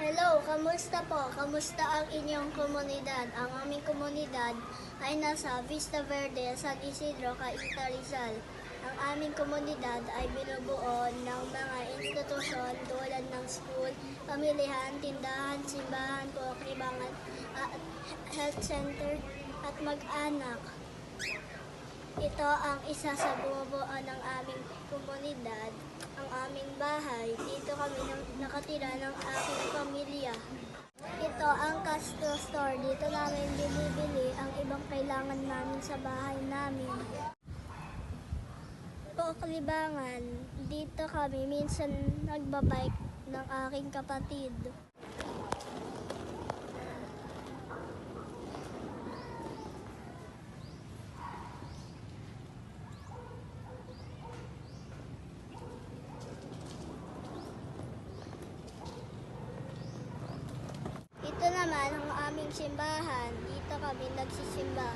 Hello, kamusta po? Kamusta ang inyong komunidad? Ang aming komunidad ay nasa Vista Verde, San Isidro, Cainta, Rizal. Ang aming komunidad ay binubuo ng mga institusyon tulad ng school, pamilihan, tindahan, simbahan, libangan, health center at mag-anak. Ito ang isa sa bumubuo ng aming komunidad, ang aming bahay. Dito kami nakatira ng aking pamilya. Ito ang Castro Store. Dito namin binibili ang ibang kailangan namin sa bahay namin. Libangan. Dito kami minsan nagbabike ng aking kapatid. Ito naman ang aming simbahan. Dito kami nagsisimba.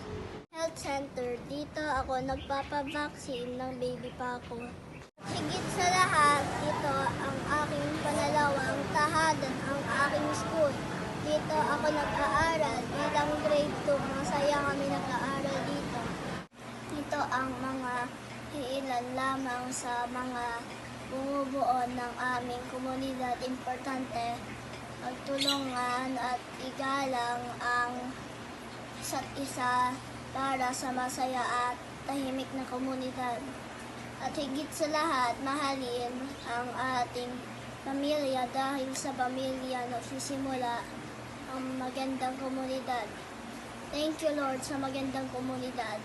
Health center. Dito ako nagpapavaccine ng baby pa ako. Higit sa lahat, ito ang aking panalawang tahanan, ang aking school. Dito ako nag-aaral bilang grade 2. Masaya kami nag-aaral dito. Ito ang mga ilan lamang sa mga bumubuo ng aming komunidad. Importante magtulungan at igalang ang isa't isa para sa masaya at tahimik na komunidad. At higit sa lahat, mahalin ang ating pamilya dahil sa pamilya nagsisimula ang magandang komunidad. Thank you, Lord, sa magandang komunidad.